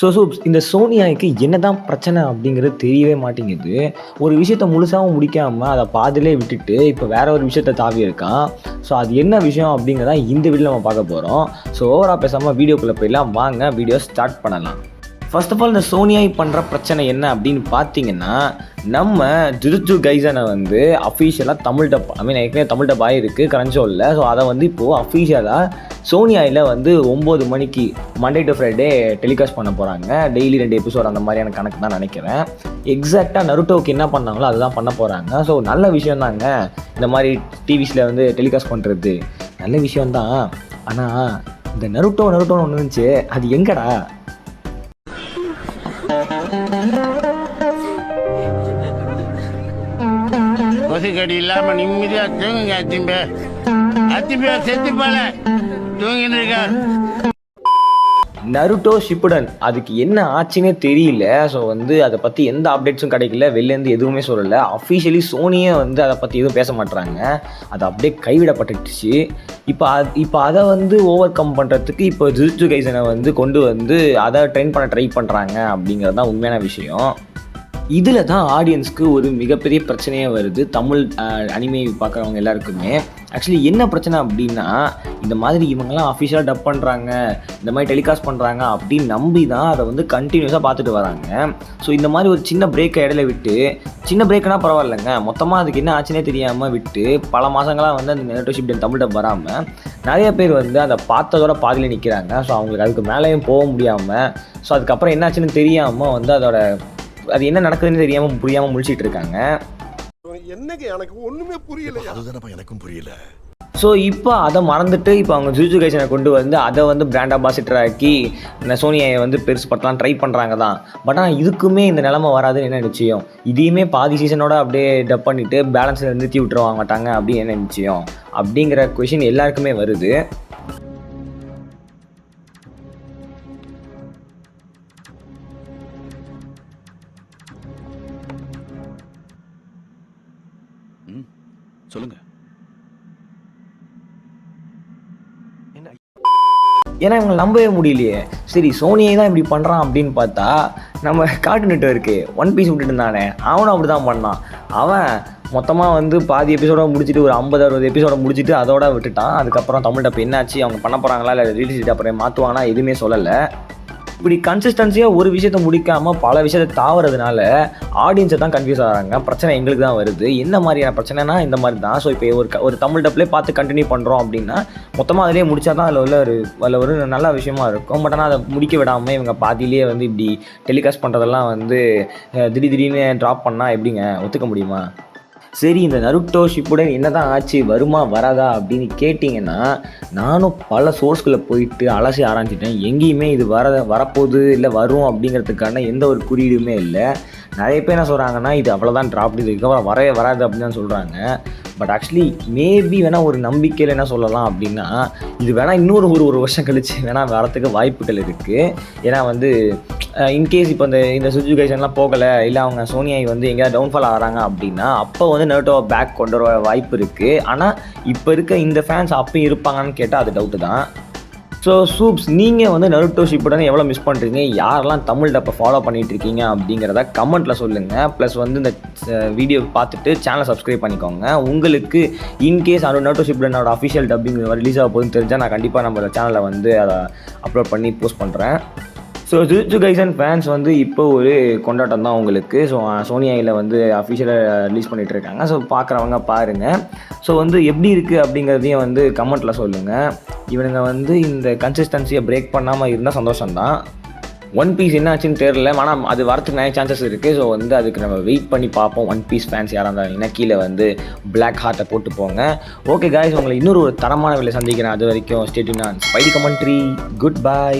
Soups இந்த சோனியாவுக்கு என்னதான் பிரச்சனை அப்படிங்கிறது தெரியவே மாட்டேங்குது. ஒரு விஷயத்த முழுசாகவும் முடிக்காமல் அதை பாதியிலே விட்டுட்டு இப்போ வேற ஒரு விஷயத்த தாவி இருக்கான். ஸோ அது என்ன விஷயம் அப்படிங்கிறத இந்த வீடியோ நம்ம பார்க்க போகிறோம். ஸோ ஓவராக பேசாமல் வீடியோக்குள்ளே போயிடலாம், வாங்க வீடியோ ஸ்டார்ட் பண்ணலாம். ஃபர்ஸ்ட் ஆஃப் ஆல் இந்த சோனியாய் பண்ணுற பிரச்சனை என்ன அப்படின்னு பார்த்தீங்கன்னா, நம்ம ஜுஜுட்சு கைசனை வந்து அஃபீஷியலாக தமிழ் டப் ஏற்கனவே தமிழ் டப் ஆகிருக்கு கரன்ஷோவில். ஸோ அதை வந்து இப்போது அஃபீஷியலாக சோனியாயில் வந்து 9 மணிக்கு மண்டே டு ஃப்ரைடே டெலிகாஸ்ட் பண்ண போகிறாங்க. டெய்லி 2 எபிசோட் அந்த மாதிரியான கணக்கு தான் நினைக்கிறேன். எக்ஸாக்டாக நருட்டோவுக்கு என்ன பண்ணாங்களோ அதுதான் பண்ண போகிறாங்க. ஸோ நல்ல விஷயம் தாங்க இந்த மாதிரி டிவிஸில் வந்து டெலிகாஸ்ட் பண்ணுறது, நல்ல விஷயம்தான். ஆனால் இந்த நருட்டோன்னு ஒன்று இருந்துச்சு, அது எங்கடா? கொசுக்கடி இல்லாம நிம்மதியா தூங்குங்க. அத்திம்பே செத்து போல தூங்கின்னு இருக்கார். நருட்டோ ஷிப்புடன் அதுக்கு என்ன ஆச்சுன்னே தெரியல. ஸோ வந்து அதை பற்றி எந்த அப்டேட்ஸும் கிடைக்கல, வெளிலேருந்து எதுவுமே சொல்லலை. அஃபிஷியலி சோனியே வந்து அதை பற்றி எதுவும் பேச மாட்டுறாங்க. அது அப்படியே கைவிடப்பட்டுடுச்சு. இப்போ அதை வந்து ஓவர் கம் பண்ணுறதுக்கு இப்போ ஜுஜுட்சு கைசனை வந்து கொண்டு வந்து அதை ட்ரெயின் பண்ண ட்ரை பண்ணுறாங்க அப்படிங்கிறது தான் உண்மையான விஷயம். இதில் தான் ஆடியன்ஸ்க்கு ஒரு மிகப்பெரிய பிரச்சனையே வருது, தமிழ் அனிமே பார்க்குறவங்க எல்லாருக்குமே. ஆக்சுவலி என்ன பிரச்சனை அப்படின்னா, இந்த மாதிரி இவங்கெல்லாம் அஃபிஷியலாக டப் பண்ணுறாங்க, இந்த மாதிரி டெலிகாஸ்ட் பண்ணுறாங்க அப்படின்னு நம்பி தான் அதை வந்து கண்டினியூஸாக பார்த்துட்டு வராங்க. ஸோ இந்த மாதிரி ஒரு சின்ன பிரேக்கை இடையில விட்டு, சின்ன பிரேக்குனா பரவாயில்லைங்க, மொத்தமாக அதுக்கு என்ன ஆச்சுன்னே தெரியாமல் விட்டு பல மாதங்களாக வந்து அந்த நருட்டோ ஷிப்புடன் தமிழ் டப் வராமல் நிறைய பேர் வந்து அதை பார்த்ததோட பாதியில் நிற்கிறாங்க. ஸோ அவங்களுக்கு அதுக்கு மேலேயும் போக முடியாமல், ஸோ அதுக்கப்புறம் என்ன ஆச்சுன்னு தெரியாமல் வந்து அது என்ன நடக்குதுன்னு தெரியாமல் புரியாமல் முழிச்சிட்டு இருக்காங்க. என்னங்க எனக்கு ஒண்ணுமே புரியல. அதுதானப்பா எனக்கும் புரியல. ஸோ இப்போ அதை மறந்துட்டு இப்போ அவங்க ஜுஜுட்சு கைசனை கொண்டு வந்து அதை வந்து பிராண்ட் அம்பாசிடர் ஆக்கி சோனியாவை வந்து பெருசு படுத்தலாம் ட்ரை பண்ணுறாங்க தான். பட் ஆனால் இதுக்குமே இந்த நிலைமை வராதுன்னு என்ன நிச்சயம்? இதையுமே பாதி சீசனோட அப்படியே டப் பண்ணிவிட்டு பேலன்ஸில் நிறுத்தி விட்டுருவாங்க மாட்டாங்க அப்படின்னு என்ன நிச்சயம் அப்படிங்கிற கொஷின் எல்லாருக்குமே வருது. சொல்லுங்க. ஏன்னா இவங்க நம்பவே முடியலையே. சரி, சோனியை தான் இப்படி பண்ணுறான் அப்படின்னு பார்த்தா, நம்ம கார்ட்டூன் நெட்வொர்க்கு ஒன் பீஸ் விட்டுட்டு இருந்தானே, அவனும் அப்படி தான் பண்ணான். அவன் மொத்தமாக வந்து பாதி எபிசோட முடிச்சுட்டு ஒரு 50-60 எபிசோட முடிச்சுட்டு அதோட விட்டுட்டான். அதுக்கப்புறம் தமிழ் டப் என்னாச்சு, அவங்க பண்ண போகிறாங்களா இல்லை ரிலீஸ் அப்புறம் மாற்றுவாங்கன்னா எதுவுமே சொல்லலை. இப்படி கன்சிஸ்டன்சியாக ஒரு விஷயத்த முடிக்காமல் பல விஷயத்தை தாவறதுனால ஆடியன்ஸை தான் கன்ஃபியூஸ் ஆகிறாங்க. பிரச்சனை எங்களுக்கு தான் வருது. என்ன மாதிரியான பிரச்சனைனா இந்த மாதிரி தான். ஸோ இப்போ ஒரு தமிழ் டப்லேயே பார்த்து கண்டினியூ பண்ணுறோம் அப்படின்னா மொத்தமாக அதிலே முடித்தா தான் அதில் ஒரு நல்ல விஷயமா இருக்கும். பட் ஆனால் அதை முடிக்க விடாமல் இவங்க பாதியிலேயே வந்து இப்படி டெலிகாஸ்ட் பண்ணுறதெல்லாம் வந்து திடீர்னு ட்ராப் பண்ணால் எப்படிங்க ஒத்துக்க முடியுமா? சரி, இந்த நருட்டோ ஷிப்புடன் என்ன தான் ஆச்சு, வருமா வராதா அப்படின்னு கேட்டிங்கன்னா, நானும் பல சோர்ஸ்களை போயிட்டு அலசி ஆராய்ச்சிட்டேன். எங்கேயுமே இது வரப்போகுது இல்லை வரும் அப்படிங்கிறதுக்கான எந்த ஒரு குறியீடுமே இல்லை. நிறைய பேர் என்ன சொல்கிறாங்கன்னா, இது அவ்வளோதான் ட்ராப், இதுக்கப்புறம் வரவே வராது அப்படின்னு தான் சொல்கிறாங்க. பட் ஆக்சுவலி மேபி வேணால் ஒரு நம்பிக்கையில் என்ன சொல்லலாம் அப்படின்னா, இது வேணால் இன்னொரு ஒரு வருஷம் கழிச்சு வேணால் வரத்துக்கு வாய்ப்புகள் இருக்குது. ஏன்னா வந்து இன்கேஸ் இப்போ இந்த ஜுஜுட்சு கைசன்லாம் போகலை, இல்லை அவங்க சோனியாய் வந்து எங்கேயாவது டவுன்ஃபால் ஆகிறாங்க அப்படின்னா அப்போ வந்து நருட்டோவை பேக் கொண்டு வர வாய்ப்பு இருக்குது. ஆனால் இப்போ இருக்க இந்த ஃபேன்ஸ் அப்பயும் இருப்பாங்கன்னு கேட்டால் அது டவுட்டு தான். ஸோ சூப்ஸ், நீங்கள் வந்து நருட்டோ ஷிப்புடன் எவ்வளோ மிஸ் பண்ணுறீங்க, யாரெல்லாம் தமிழ் டப்பை ஃபாலோ பண்ணிகிட்டு இருக்கீங்க அப்படிங்கிறத கமெண்ட்டில் சொல்லுங்கள். ப்ளஸ் வந்து இந்த வீடியோ பார்த்துட்டு சேனலை சப்ஸ்கிரைப் பண்ணிக்கோங்க. உங்களுக்கு இன்கேஸ் நருட்டோ ஷிப்புடனோட அஃபிஷியல் டப்பிங் ரிலீஸ் ஆக போகுதுன்னு தெரிஞ்சால் நான் கண்டிப்பாக நம்ம சேனலில் வந்து அதை அப்லோட் பண்ணி போஸ்ட் பண்ணுறேன். ஸோ ஜுஜுட்சு கைசன் ஃபேன்ஸ் வந்து இப்போ ஒரு கொண்டாட்டம் தான் உங்களுக்கு. ஸோ சோனியாயில் வந்து அஃபிஷியலாக ரிலீஸ் பண்ணிகிட்டு இருக்காங்க. ஸோ பார்க்குறவங்க பாருங்கள். ஸோ வந்து எப்படி இருக்குது அப்படிங்கிறதையும் வந்து கமெண்ட்டில் சொல்லுங்கள். இவனுங்க வந்து இந்த கன்சிஸ்டன்சியை பிரேக் பண்ணாமல் இருந்தால் சந்தோஷம்தான். ஒன் பீஸ் என்ன ஆச்சுன்னு தெரில, ஆனால் அது வரத்துக்கு நிறைய சான்சஸ் இருக்குது. ஸோ வந்து அதுக்கு நம்ம வெயிட் பண்ணி பார்ப்போம். ஒன் பீஸ் ஃபேன்ஸ் யாராக இருந்தாங்கன்னா கீழே வந்து பிளாக் ஹார்ட்டை போட்டு போங்க. ஓகே காய்ஸ், உங்களை இன்னொரு தரமான வேலை சந்திக்கிறேன். அது வரைக்கும் stay tuned on Spidey commentary. Good bye.